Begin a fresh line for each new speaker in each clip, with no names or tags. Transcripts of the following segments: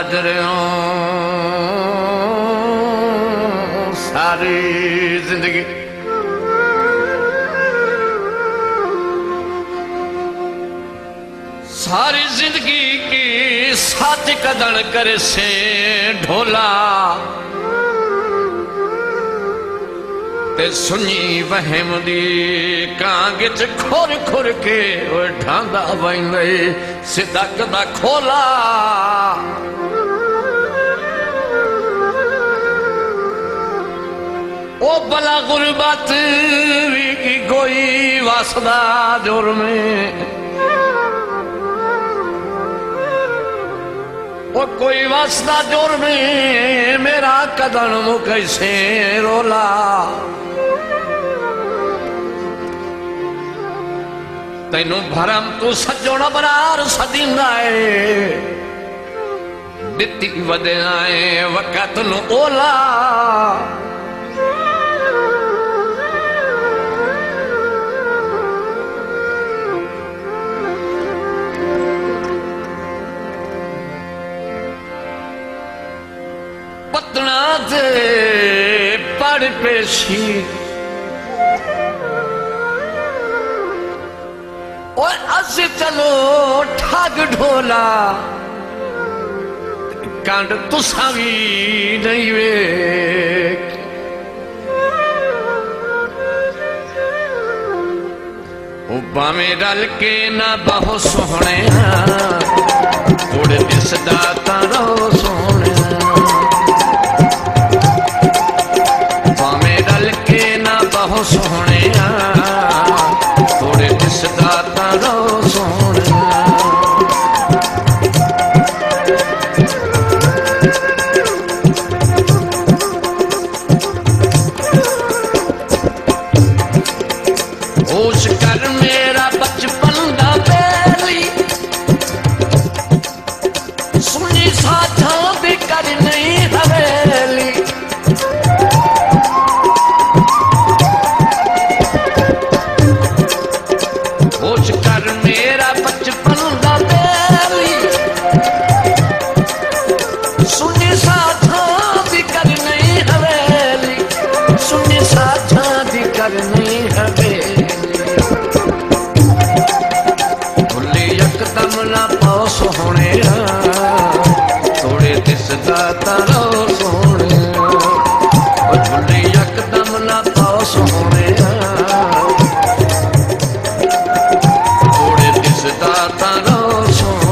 याद रहो सारी जिंदगी। सारी जिंदगी की साथ कदन करे से ढोला ते सुनी वहम दी कांग च खुर खुर के ढांदा वही सिदा कदा खोला। ओ बला गुरबत भी की कोई वासदा जुर्म ओ कोई वासदा जुर्म मेरा कदम कैसे रोला। तेनू भरम तू सजोण बरार सदींदा है दिती वधाए वक़्त नू ओला। पतना ते पढ़ पेशी और अस चलो ठग ढोला कांड तुसा भी नहीं वे बावें रल के ना बहु सोहने थोड़े दिसदा तारो सोहने बावें रल के ना बहु सोहने थोड़े दिसदा तारो सोहने। होश कर मेरा बचपन दा बेली सुनी साथा भी कर नहीं हवेली। होश कर मेरा बचपन दा बेली सुनी साथा भी कर नहीं हवेली सुनी साथा भी कर नहीं हवेली। सोहने थोड़े दिसदा तारो सोहने झुले यकदम ना पाओ सोहने थोड़े दिसदा तारो सोहने।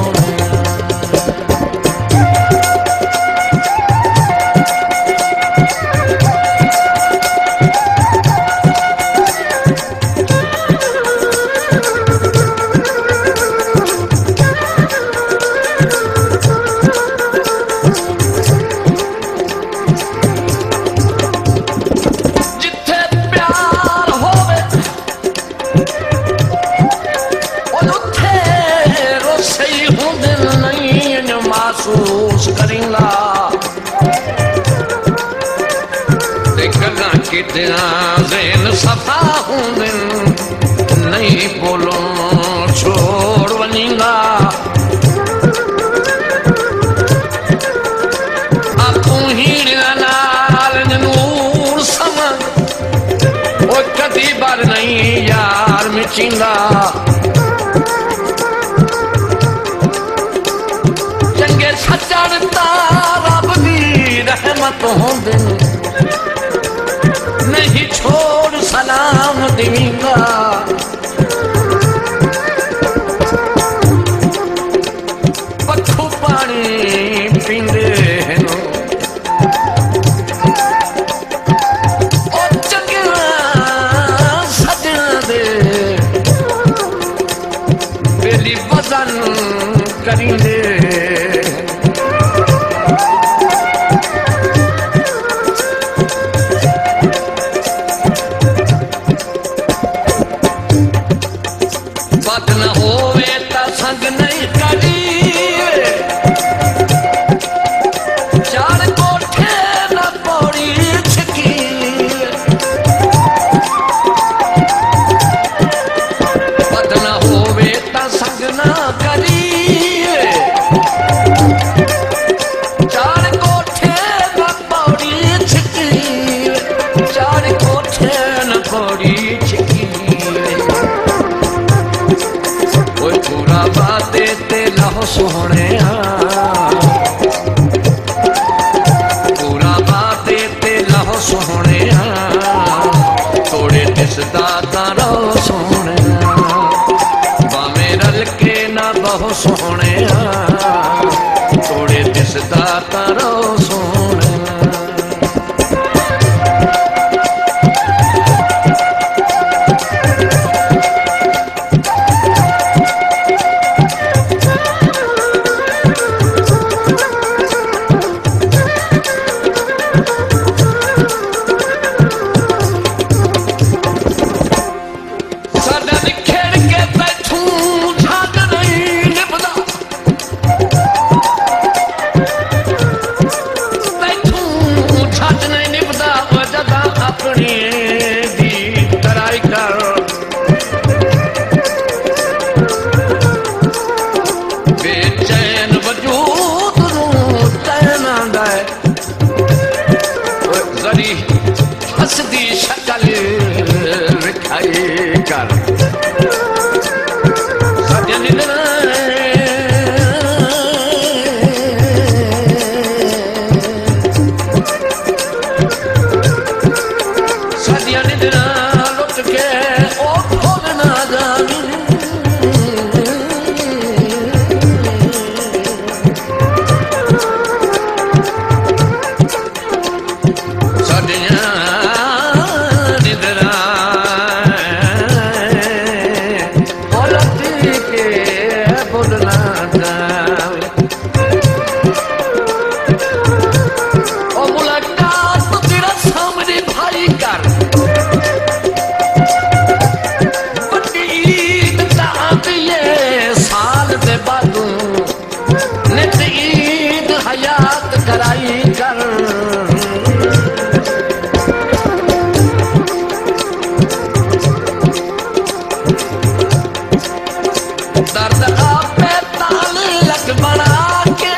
महसूस करेंगा गला कितना ज़ेन सफा हूं नहीं बोलो छोड़ वनीगा आपू ही नाल नूर समझ वो कदी बार नहीं यार मिचिंगा। सचड़ता रब दी रहमत होंदे नहीं छोड़ सलाम देंगा। पखू पानी पींदे ओ चंगा सजना दे बेली वजन करींदे। सोहने पूरा बाते ते लहो सोहने थोड़े दिसदा तारो सोहने भावे रल के ना बहु सोहने थोड़े दिसदा तारो सोहने हसदी शक्ल विखाई कर सदिया निदरा लुट के ओ खोल ना जानी सदिया कराई कर दर्द आपे ताल लग बना के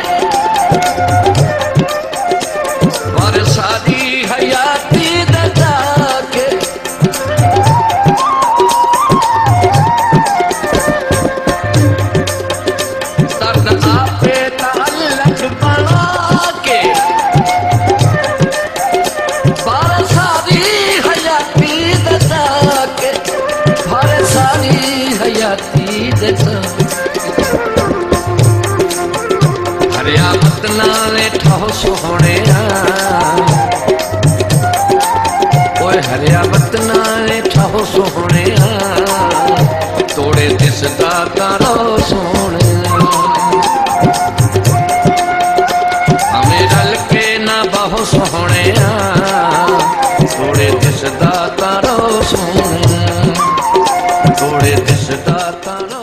और सारी हयाती दजा के दर्द आपे ताल लग बना हरिया बतना ने ठहो सोहने ओए हरिया बतना ने ठहो सोहने तोड़े दिसदा तारो सोहने हमें रल के ना बहु सोहने तोड़े दिसदा तारो सोहने थोड़े दिसदा तारो